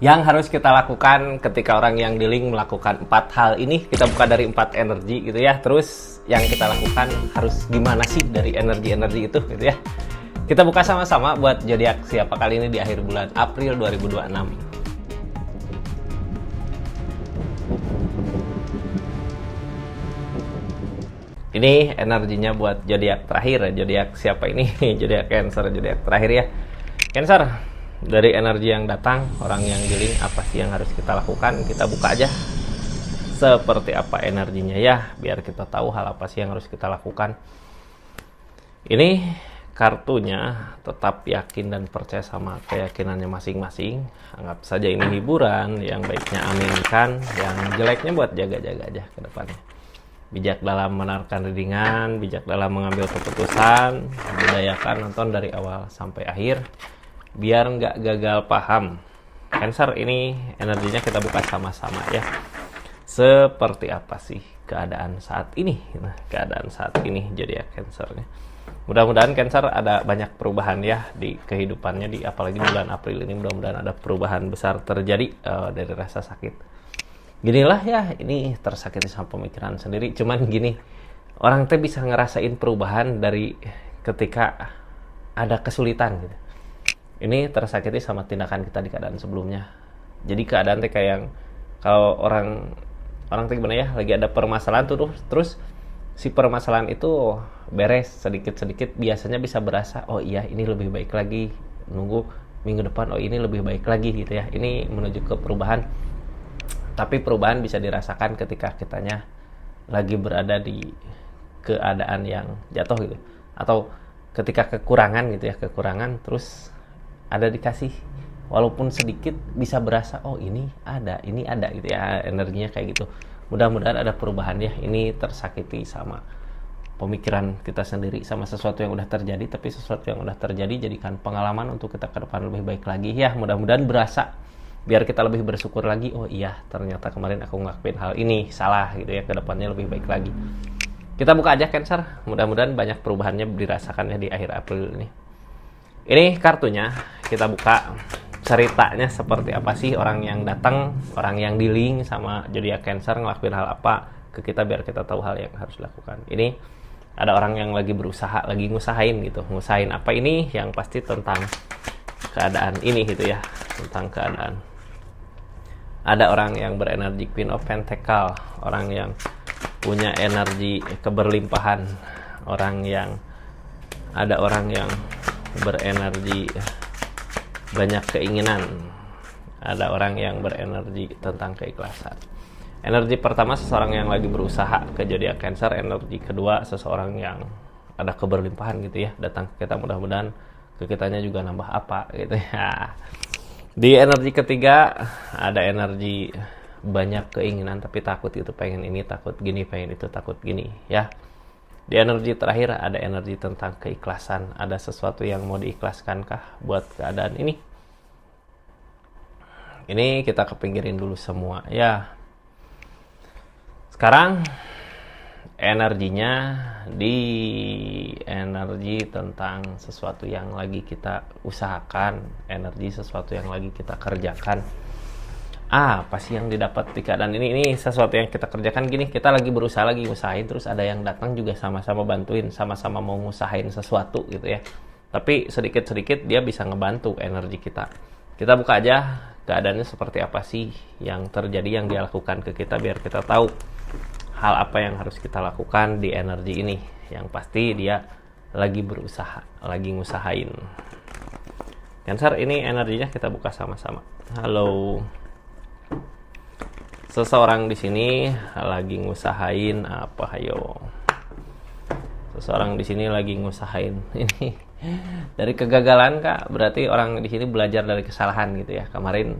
Yang harus kita lakukan ketika orang yang dealing melakukan 4 hal ini, kita buka dari 4 energi gitu ya. Terus yang kita lakukan harus gimana sih dari energi-energi itu gitu ya. Kita buka sama-sama buat zodiak siapa kali ini di akhir bulan April 2026. Ini energinya buat zodiak terakhir, zodiak siapa ini? Zodiak Cancer, zodiak terakhir ya. Cancer, dari energi yang datang, orang yang dealing, apa sih yang harus kita lakukan? Kita buka aja seperti apa energinya ya, biar kita tahu hal apa sih yang harus kita lakukan. Ini kartunya tetap yakin dan percaya sama keyakinannya masing-masing. Anggap saja ini hiburan, yang baiknya aminkan, yang jeleknya buat jaga-jaga aja ke depannya. Bijak dalam menawarkan readingan, bijak dalam mengambil keputusan, budayakan nonton dari awal sampai akhir, biar nggak gagal paham. Cancer, ini energinya kita buka sama-sama ya. Seperti apa sih keadaan saat ini? Nah, keadaan saat ini jadi ya Cancernya. Mudah-mudahan Cancer ada banyak perubahan ya di kehidupannya, di apalagi bulan April ini. Mudah-mudahan ada perubahan besar terjadi dari rasa sakit. Ginilah ya, ini tersakiti sama pemikiran sendiri. Cuman gini, orang teh bisa ngerasain perubahan dari ketika ada kesulitan gitu. Ini tersakiti sama tindakan kita di keadaan sebelumnya. Jadi keadaan teh kayak yang kalau orang teh gimana ya, lagi ada permasalahan tuh, terus si permasalahan itu beres sedikit-sedikit, biasanya bisa berasa, oh iya ini lebih baik lagi, nunggu minggu depan, oh ini lebih baik lagi gitu ya. Ini menuju ke perubahan. Tapi perubahan bisa dirasakan ketika kitanya lagi berada di keadaan yang jatuh gitu, atau ketika kekurangan gitu ya, kekurangan terus ada dikasih walaupun sedikit, bisa berasa oh ini ada gitu ya, energinya kayak gitu. Mudah-mudahan ada perubahan ya. Ini tersakiti sama pemikiran kita sendiri, sama sesuatu yang udah terjadi, tapi sesuatu yang udah terjadi jadikan pengalaman untuk kita ke depan lebih baik lagi ya. Mudah-mudahan berasa, biar kita lebih bersyukur lagi, oh iya ternyata kemarin aku ngelakuin hal ini salah gitu ya, ke depannya lebih baik lagi. Kita buka aja Cancer, mudah-mudahan banyak perubahannya dirasakannya di akhir April ini. Ini kartunya, kita buka ceritanya seperti apa sih orang yang datang, orang yang dealing sama zodiak Cancer ngelakuin hal apa ke kita, biar kita tahu hal yang harus dilakukan. Ini ada orang yang lagi berusaha, lagi ngusahain gitu. Ngusahain apa ini? Yang pasti tentang keadaan ini gitu ya, tentang keadaan. Ada orang yang berenergi Queen of Pentacle, orang yang punya energi keberlimpahan, ada orang yang berenergi banyak keinginan, ada orang yang berenergi tentang keikhlasan. Energi pertama, seseorang yang lagi berusaha ke zodiak Cancer. Energi kedua, seseorang yang ada keberlimpahan gitu ya, datang ke kita, mudah-mudahan ke kitanya juga nambah apa gitu ya. Di energi ketiga, ada energi banyak keinginan tapi takut gitu, pengen ini, takut gini, pengen itu, takut gini ya. Di energi terakhir, ada energi tentang keikhlasan. Ada sesuatu yang mau diikhlaskan buat keadaan ini? Ini kita kepinggirin dulu semua ya. Sekarang energinya di energi tentang sesuatu yang lagi kita usahakan, energi sesuatu yang lagi kita kerjakan. Apa sih yang didapat di keadaan ini? Ini sesuatu yang kita kerjakan gini, kita lagi berusaha, lagi ngusahain, terus ada yang datang juga sama-sama bantuin, sama-sama mau ngusahain sesuatu gitu ya. Tapi sedikit-sedikit dia bisa ngebantu energi kita. Kita buka aja keadaannya seperti apa sih yang terjadi, yang dia lakukan ke kita, biar kita tahu hal apa yang harus kita lakukan di energi ini. Yang pasti dia lagi berusaha, lagi ngusahain. Cancer, ini energinya kita buka sama-sama. Halo. Seseorang di sini lagi ngusahain apa, ayo. Seseorang di sini lagi ngusahain ini dari kegagalan Kak. Berarti orang di sini belajar dari kesalahan gitu ya. Kemarin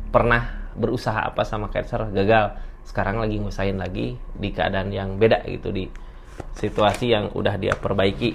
pernah berusaha apa sama Cancer, gagal. Sekarang lagi ngusahain lagi di keadaan yang beda gitu, di situasi yang udah dia perbaiki.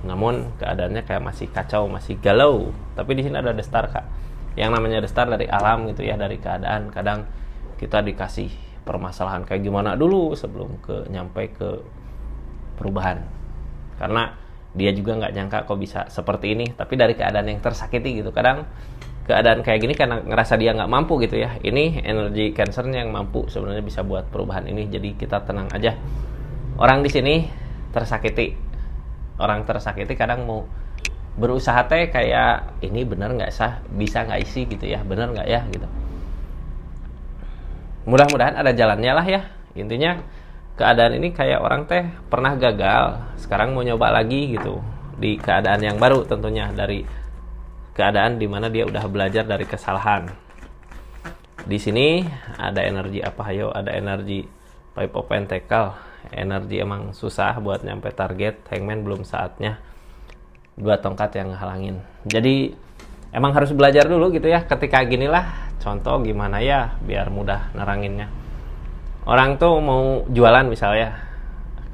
Namun keadaannya kayak masih kacau, masih galau. Tapi di sini ada The Star Kak. Yang namanya The Star dari alam gitu ya, dari keadaan. Kadang kita dikasih permasalahan kayak gimana dulu sebelum nyampe ke perubahan. Karena dia juga nggak nyangka kok bisa seperti ini, tapi dari keadaan yang tersakiti gitu. Kadang keadaan kayak gini karena ngerasa dia nggak mampu gitu ya. Ini energi Cancernya yang mampu sebenarnya bisa buat perubahan ini. Jadi kita tenang aja. Orang di sini tersakiti. Orang tersakiti kadang mau berusaha teh kayak ini bener nggak sah, bisa nggak isi gitu ya, bener nggak ya gitu. Mudah-mudahan ada jalannya lah ya. Intinya keadaan ini kayak orang teh pernah gagal, sekarang mau nyoba lagi gitu di keadaan yang baru, tentunya dari keadaan dimana dia udah belajar dari kesalahan. Di sini ada energi apa? Ayo, ada energi Five of Pentacle. Energi emang susah buat nyampe target. Hangman belum saatnya. 2 tongkat yang ngehalangin. Jadi emang harus belajar dulu gitu ya. Ketika ginilah contoh gimana ya biar mudah neranginnya. Orang tuh mau jualan misalnya,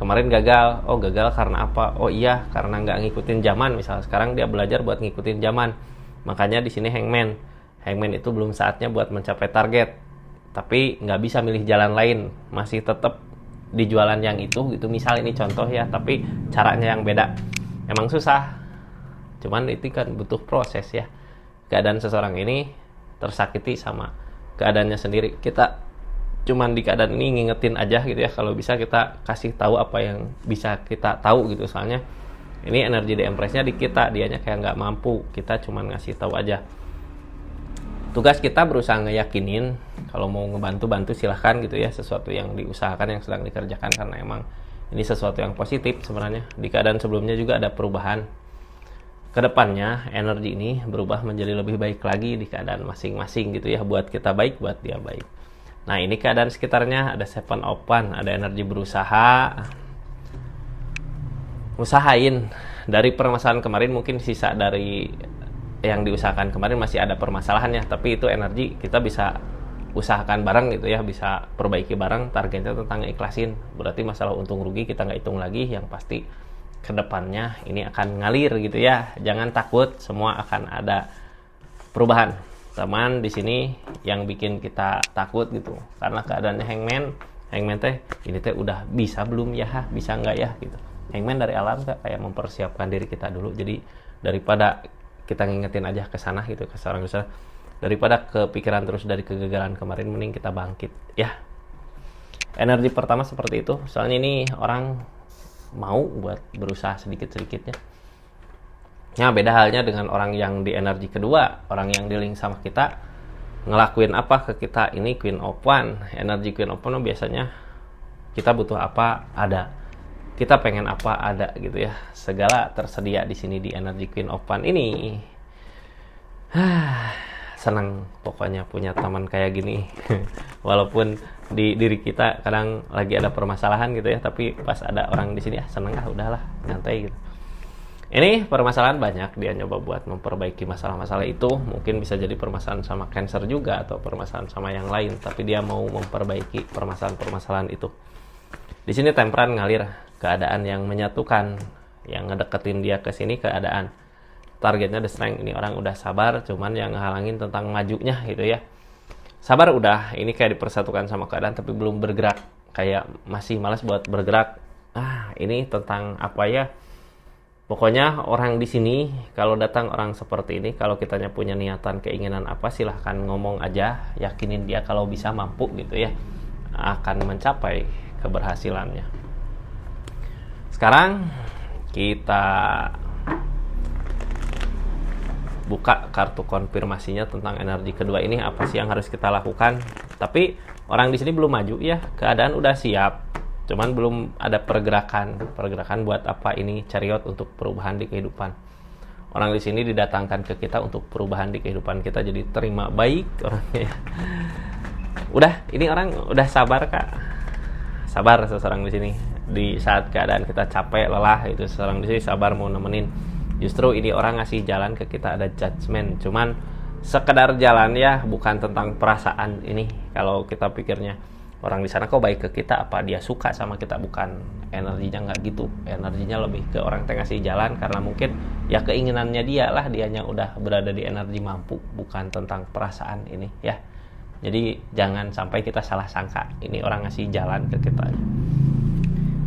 kemarin gagal. Oh gagal karena apa? Oh iya karena nggak ngikutin zaman misalnya. Sekarang dia belajar buat ngikutin zaman. Makanya di sini Hangman. Hangman itu belum saatnya buat mencapai target. Tapi nggak bisa milih jalan lain. Masih tetap di jualan yang itu gitu. Misal ini contoh ya, tapi caranya yang beda. Emang susah. Cuman itu kan butuh proses ya. Keadaan seseorang ini tersakiti sama keadaannya sendiri. Kita cuman di keadaan ini ngingetin aja gitu ya. Kalau bisa kita kasih tahu apa yang bisa kita tahu gitu. Soalnya ini energi The Empress-nya di kita, dianya kayak nggak mampu. Kita cuman ngasih tahu aja. Tugas kita berusaha ngeyakinin. Kalau mau ngebantu-bantu silahkan gitu ya. Sesuatu yang diusahakan, yang sedang dikerjakan. Karena emang ini sesuatu yang positif sebenarnya. Di keadaan sebelumnya juga ada perubahan. Kedepannya energi ini berubah menjadi lebih baik lagi di keadaan masing-masing gitu ya. Buat kita baik, buat dia baik. Nah ini keadaan sekitarnya ada Seven of Wands, ada energi berusaha. Usahain dari permasalahan kemarin, mungkin sisa dari yang diusahakan kemarin masih ada permasalahannya, tapi itu energi kita bisa usahakan bareng gitu ya, bisa perbaiki bareng. Targetnya tentang ikhlasin, berarti masalah untung rugi kita nggak hitung lagi. Yang pasti kedepannya ini akan ngalir gitu ya. Jangan takut, semua akan ada perubahan. Teman di sini yang bikin kita takut gitu karena keadaannya Hangman teh ini teh udah bisa belum ya, bisa nggak ya gitu. Hangman dari alam kayak mempersiapkan diri kita dulu. Jadi daripada kita ngingetin aja ke sana gitu, ke seorang besar, daripada kepikiran terus dari kegagalan kemarin, mending kita bangkit ya. Energi pertama seperti itu. Soalnya ini orang mau buat berusaha sedikit-sedikitnya. Nah beda halnya dengan orang yang di energi kedua, orang yang dealing sama kita ngelakuin apa ke kita. Ini Queen of Wands. Energi Queen of Wands biasanya kita butuh apa ada, kita pengen apa ada gitu ya. Segala tersedia di sini di energi Queen of Wands ini. Senang pokoknya punya teman kayak gini. Walaupun di diri kita kadang lagi ada permasalahan gitu ya, tapi pas ada orang di sini seneng udahlah nyantai gitu. Ini permasalahan banyak, dia nyoba buat memperbaiki masalah-masalah itu. Mungkin bisa jadi permasalahan sama Cancer juga atau permasalahan sama yang lain, tapi dia mau memperbaiki permasalahan-permasalahan itu. Di sini Temperance ngalir, keadaan yang menyatukan, yang ngedeketin dia ke sini keadaan. Targetnya The Strength, ini orang udah sabar, cuman yang ngehalangin tentang majunya gitu ya. Sabar udah, ini kayak dipersatukan sama keadaan tapi belum bergerak, kayak masih malas buat bergerak. Ini tentang apa ya? Pokoknya orang di sini kalau datang orang seperti ini, kalau kitanya punya niatan, keinginan apa, silahkan ngomong aja, yakinin dia kalau bisa mampu gitu ya, akan mencapai keberhasilannya. Sekarang kita buka kartu konfirmasinya tentang energi kedua ini, apa sih yang harus kita lakukan. Tapi orang di sini belum maju ya, keadaan udah siap. Cuman belum ada pergerakan buat apa ini Chariot untuk perubahan di kehidupan. Orang di sini didatangkan ke kita untuk perubahan di kehidupan kita, jadi terima baik orangnya. Udah, ini orang udah sabar Kak. Sabar seseorang di sini. Di saat keadaan kita capek, lelah, itu seseorang di sini sabar mau nemenin. Justru ini orang ngasih jalan ke kita, ada judgment. Cuman sekedar jalan ya, bukan tentang perasaan ini. Kalau kita pikirnya orang di sana kok baik ke kita, apa dia suka sama kita, bukan, energinya nggak gitu. Energinya lebih ke orang yang ngasih jalan karena mungkin ya keinginannya dia lah, dianya udah berada di energi mampu, bukan tentang perasaan ini ya. Jadi jangan sampai kita salah sangka ini orang ngasih jalan ke kita.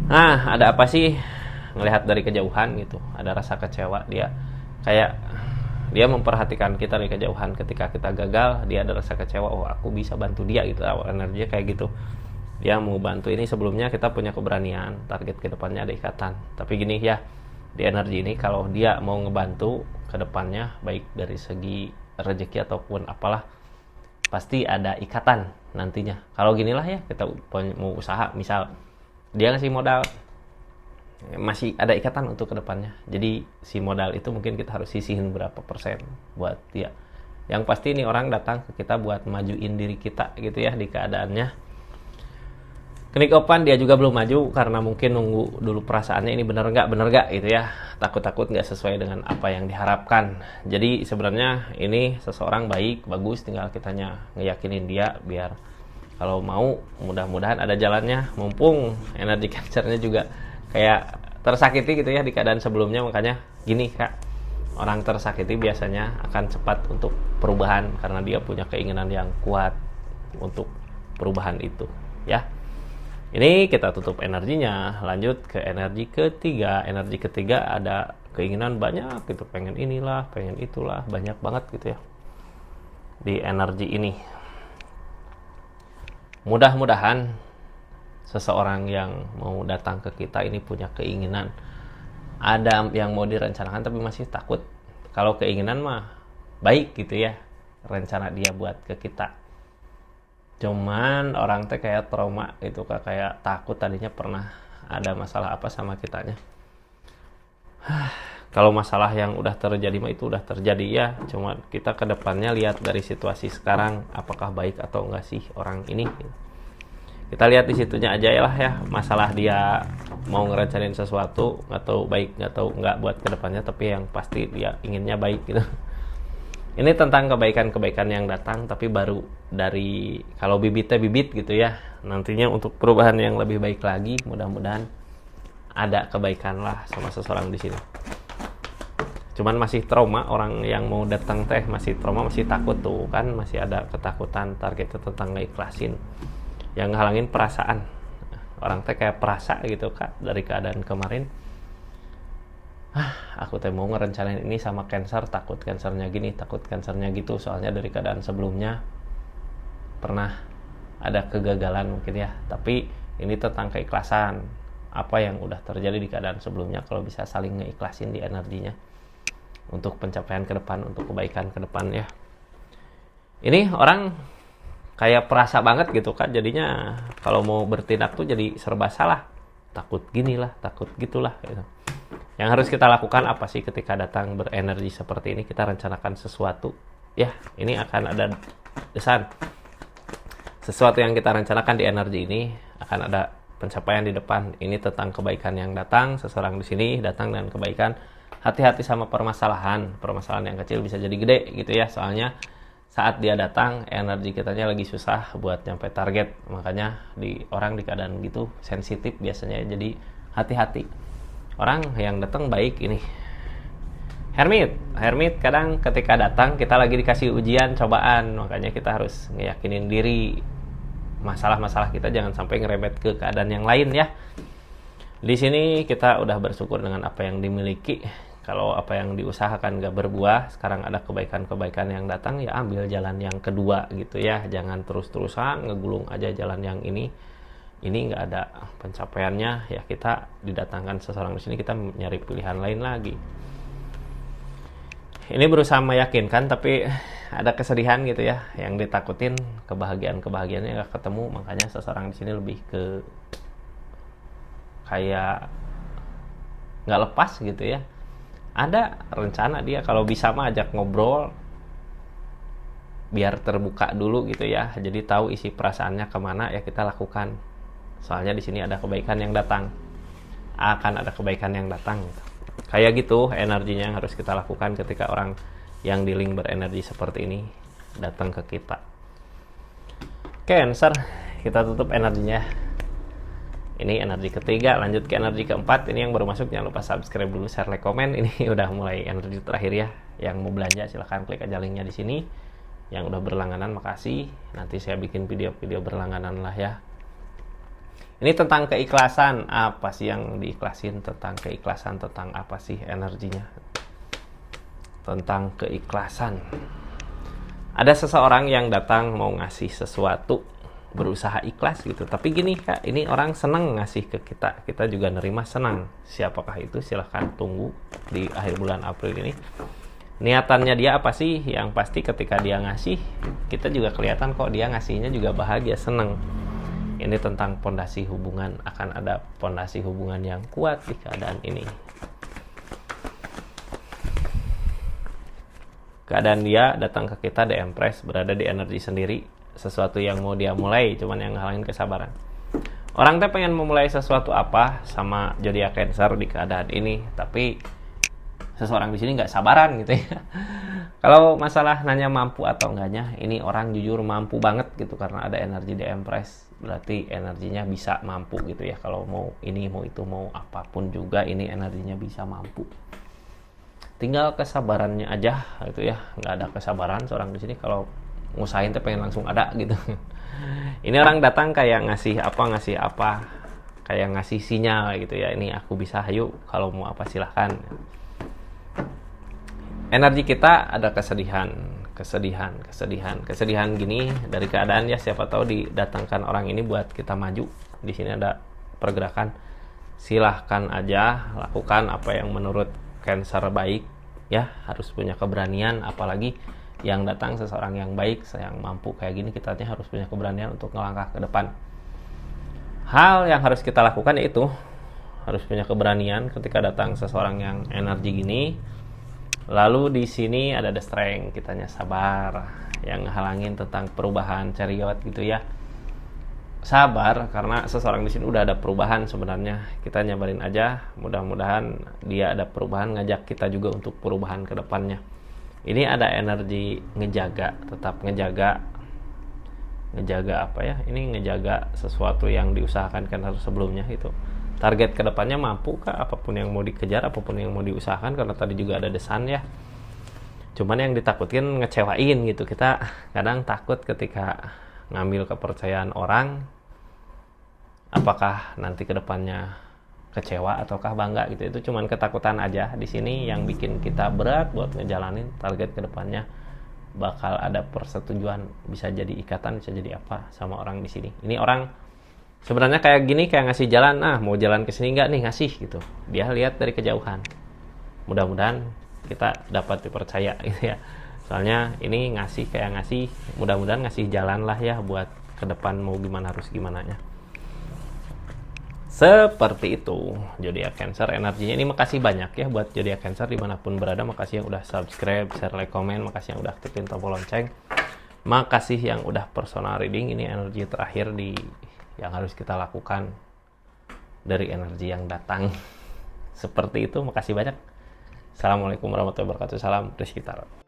Nah ada apa sih? Ngelihat dari kejauhan gitu, ada rasa kecewa, dia kayak Dia memperhatikan kita dari kejauhan. Ketika kita gagal, dia ada rasa kecewa, oh aku bisa bantu dia gitu. Energinya kayak gitu. Dia mau bantu. Ini sebelumnya kita punya keberanian, target ke depannya ada ikatan. Tapi gini ya, di energi ini kalau dia mau ngebantu ke depannya, baik dari segi rezeki ataupun apalah, pasti ada ikatan nantinya. Kalau ginilah ya, kita mau usaha, misal dia ngasih modal, masih ada ikatan untuk kedepannya. Jadi si modal itu mungkin kita harus sisihin berapa persen buat dia. Yang pasti ini orang datang ke kita buat majuin diri kita gitu ya di keadaannya. Kenikopan dia juga belum maju karena mungkin nunggu dulu perasaannya ini bener nggak gitu ya. Takut-takut nggak sesuai dengan apa yang diharapkan. Jadi sebenarnya ini seseorang baik, bagus, tinggal kitanya ngeyakinin dia biar kalau mau mudah-mudahan ada jalannya. Mumpung energi Cancernya juga kayak tersakiti gitu ya di keadaan sebelumnya, makanya gini Kak, orang tersakiti biasanya akan cepat untuk perubahan karena dia punya keinginan yang kuat untuk perubahan itu ya. Ini kita tutup energinya, lanjut ke energi ketiga. Energi ketiga ada keinginan banyak gitu, pengen inilah, pengen itulah, banyak banget gitu ya di energi ini. Mudah-mudahan seseorang yang mau datang ke kita ini punya keinginan, ada yang mau direncanakan tapi masih takut. Kalau keinginan mah baik gitu ya, rencana dia buat ke kita, cuman orang teh kayak trauma gitu, kayak takut tadinya pernah ada masalah apa sama kitanya. Kalau masalah yang udah terjadi mah itu udah terjadi ya, cuma kita ke depannya lihat dari situasi sekarang apakah baik atau enggak sih orang ini. Kita lihat di situnya aja lah ya, masalah dia mau ngerencanain sesuatu nggak tahu baik nggak tahu nggak buat kedepannya, tapi yang pasti dia inginnya baik gitu. Ini tentang kebaikan-kebaikan yang datang, tapi baru dari kalau bibitnya bibit gitu ya. Nantinya untuk perubahan yang lebih baik lagi, mudah-mudahan ada kebaikan lah sama seseorang di sini. Cuman masih trauma, orang yang mau datang teh masih trauma, masih takut tuh kan, masih ada ketakutan, targetnya tentang ngeikhlasin. Yang ngehalangin perasaan. Orang teh kayak perasa gitu Kak dari keadaan kemarin. Aku teh mau ngerencanain ini sama Cancer, takut Cancernya gini, takut Cancernya gitu. Soalnya dari keadaan sebelumnya pernah ada kegagalan mungkin ya. Tapi ini tentang keikhlasan. Apa yang udah terjadi di keadaan sebelumnya, kalau bisa saling ngeikhlasin di energinya untuk pencapaian ke depan, untuk kebaikan ke depan ya. Ini orang kayak perasa banget gitu Kak. Jadinya kalau mau bertindak tuh jadi serba salah. Takut ginilah, takut gitulah gitu. Yang harus kita lakukan apa sih ketika datang berenergi seperti ini? Kita rencanakan sesuatu. Ya, ini akan ada desain. Sesuatu yang kita rencanakan di energi ini akan ada pencapaian di depan. Ini tentang kebaikan yang datang. Seseorang di sini datang dengan kebaikan. Hati-hati sama permasalahan. Permasalahan yang kecil bisa jadi gede gitu ya. Soalnya saat dia datang, energi kitanya lagi susah buat nyampe target. Makanya orang di keadaan gitu sensitif biasanya. Jadi hati-hati. Orang yang datang baik ini Hermit kadang ketika datang kita lagi dikasih ujian, cobaan, makanya kita harus ngeyakinin diri. Masalah-masalah kita jangan sampai ngerebet ke keadaan yang lain ya. Di sini kita udah bersyukur dengan apa yang dimiliki. Kalau apa yang diusahakan gak berbuah, sekarang ada kebaikan-kebaikan yang datang, ya ambil jalan yang kedua gitu ya. Jangan terus-terusan ngegulung aja jalan yang ini nggak ada pencapaiannya ya. Kita didatangkan seseorang di sini, kita nyari pilihan lain lagi. Ini berusaha meyakinkan tapi ada kesedihan gitu ya, yang ditakutin kebahagiaannya nggak ketemu. Makanya seseorang di sini lebih ke kayak nggak lepas gitu ya. Ada rencana dia, kalau bisa mah ajak ngobrol biar terbuka dulu gitu ya, jadi tahu isi perasaannya kemana ya kita lakukan. Soalnya di sini ada kebaikan yang datang, akan ada kebaikan yang datang gitu. Kayak gitu energinya yang harus kita lakukan ketika orang yang di link berenergi seperti ini datang ke kita. Cancer, kita tutup energinya. Ini energi ketiga, lanjut ke energi keempat. Ini yang baru masuk jangan lupa subscribe dulu, share, like, komen. Ini udah mulai energi terakhir ya. Yang mau belanja silahkan klik aja linknya di sini. Yang udah berlangganan makasih. Nanti saya bikin video-video berlangganan lah ya. Ini tentang keikhlasan. Apa sih yang diikhlasin? Tentang keikhlasan, tentang apa sih energinya? tentang keikhlasan. Ada seseorang yang datang mau ngasih sesuatu, berusaha ikhlas gitu. Tapi gini Kak, ini orang senang ngasih ke kita, kita juga nerima senang. Siapakah itu? Silahkan tunggu di akhir bulan April ini. Niatannya dia apa sih? Yang pasti ketika dia ngasih, kita juga kelihatan kok dia ngasihnya juga bahagia, senang. Ini tentang pondasi hubungan, akan ada pondasi hubungan yang kuat di keadaan ini. Keadaan dia datang ke kita di Empress, berada di energi sendiri, sesuatu yang mau dia mulai, cuman yang ngehalangin kesabaran. Orang teh pengen memulai sesuatu apa sama zodiak Cancer di keadaan ini, tapi seseorang di sini nggak sabaran gitu ya. Kalau masalah nanya mampu atau enggaknya, ini orang jujur mampu banget gitu karena ada energi di Empress, berarti energinya bisa mampu gitu ya. Kalau mau ini, mau itu, mau apapun juga, ini energinya bisa mampu. Tinggal kesabarannya aja gitu ya. Nggak ada kesabaran seorang di sini kalau ngusahain tuh pengen langsung ada gitu. Ini orang datang kayak ngasih apa, kayak ngasih sinyal gitu ya. Ini aku bisa, ayo kalau mau apa silahkan. Energi kita ada kesedihan gini dari keadaan ya, siapa tahu didatangkan orang ini buat kita maju. Di sini ada pergerakan. Silahkan aja lakukan apa yang menurut Cancer baik ya, harus punya keberanian, apalagi yang datang seseorang yang baik, yang mampu kayak gini, kita harus punya keberanian untuk ngelangkah ke depan. Hal yang harus kita lakukan yaitu harus punya keberanian ketika datang seseorang yang energi gini. Lalu di sini ada the strength, kitanya sabar, yang halangin tentang perubahan chariot gitu ya. Sabar karena seseorang di sini udah ada perubahan sebenarnya. Kita nyabarin aja, mudah-mudahan dia ada perubahan, ngajak kita juga untuk perubahan ke depannya. Ini ada energi ngejaga, tetap ngejaga apa ya? Ini ngejaga sesuatu yang diusahakan kan harus sebelumnya itu. Target ke depannya mampu kah apapun yang mau dikejar, apapun yang mau diusahakan, karena tadi juga ada desan ya. Cuman yang ditakutin ngecewain gitu. Kita kadang takut ketika ngambil kepercayaan orang, apakah nanti kedepannya kecewa ataukah bangga gitu. Itu cuman ketakutan aja di sini yang bikin kita berat buat ngejalanin target kedepannya. Bakal ada persetujuan, bisa jadi ikatan, bisa jadi apa sama orang di sini. Ini orang sebenarnya kayak gini, kayak ngasih jalan, mau jalan ke sini nggak nih, ngasih gitu. Dia lihat dari kejauhan. Mudah-mudahan kita dapat dipercaya gitu ya. Soalnya ini ngasih kayak ngasih, mudah-mudahan ngasih jalan lah ya buat ke depan mau gimana harus gimana nya. Seperti itu zodiak Cancer energinya. Ini makasih banyak ya buat zodiak Cancer dimanapun berada. Makasih yang udah subscribe, share, like, komen. Makasih yang udah aktifin tombol lonceng. Makasih yang udah personal reading. Ini energi terakhir yang harus kita lakukan dari energi yang datang. Seperti itu, makasih banyak. Assalamualaikum warahmatullahi wabarakatuh. Salam Rizky Tarot.